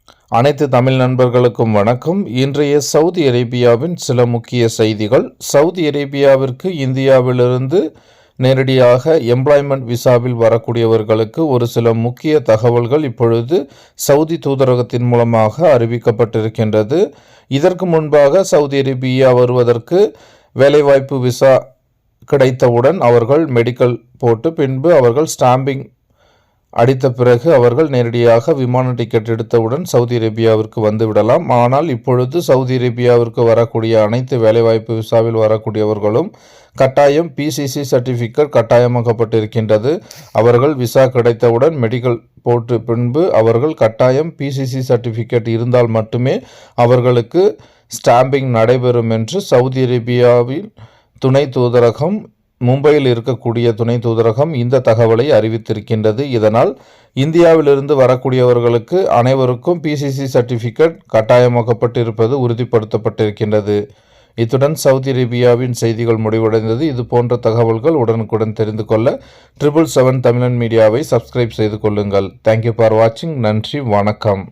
அனைத்து தமிழ் நண்பர்களுக்கும் வணக்கம். இன்றைய சவுதி அரேபியாவின் சில முக்கிய செய்திகள். சவுதி அரேபியாவிற்கு இந்தியாவிலிருந்து நேரடியாக எம்ப்ளாய்மெண்ட் விசாவில் வரக்கூடியவர்களுக்கு ஒரு சில முக்கிய தகவல்கள் இப்பொழுது சவுதி தூதரகத்தின் மூலமாக அறிவிக்கப்பட்டிருக்கின்றது. இதற்கு முன்பாக சவுதி அரேபியா வருவதற்கு வேலைவாய்ப்பு விசா கிடைத்தவுடன் அவர்கள் மெடிக்கல் போட்டு பின்பு அவர்கள் ஸ்டாம்பிங் அடித்த பிறகு அவர்கள் நேரடியாக விமான டிக்கெட் எடுத்தவுடன் சவுதி அரேபியாவிற்கு வந்து விடலாம். ஆனால் இப்பொழுது சவுதி அரேபியாவிற்கு வரக்கூடிய அனைத்து வேலைவாய்ப்பு விசாவில் வரக்கூடியவர்களும் கட்டாயம் பிசிசி சர்டிஃபிகேட் கட்டாயமாக்கப்பட்டிருக்கின்றது. அவர்கள் விசா கிடைத்தவுடன் மெடிக்கல் போட்டு பின்பு அவர்கள் கட்டாயம் பிசிசி சர்டிஃபிகேட் இருந்தால் மட்டுமே அவர்களுக்கு ஸ்டாம்பிங் நடைபெறும் என்று சவுதி அரேபியாவின் துணை தூதரகம், மும்பையில் இருக்கக்கூடிய துணை தூதரகம் இந்த தகவலை அறிவித்திருக்கின்றது. இதனால் இந்தியாவிலிருந்து வரக்கூடியவர்களுக்கு அனைவருக்கும் பிசிசி சர்டிஃபிகேட் கட்டாயமாக்கப்பட்டிருப்பது உறுதிப்படுத்தப்பட்டிருக்கின்றது. இத்துடன் சவுதி அரேபியாவின் செய்திகள் முடிவடைந்தது. இது போன்ற தகவல்கள் உடனுக்குடன் தெரிந்து கொள்ள 777 தமிழன் மீடியாவை சப்ஸ்கிரைப் செய்து கொள்ளுங்கள். தேங்க்யூ ஃபார் வாட்சிங். நன்றி, வணக்கம்.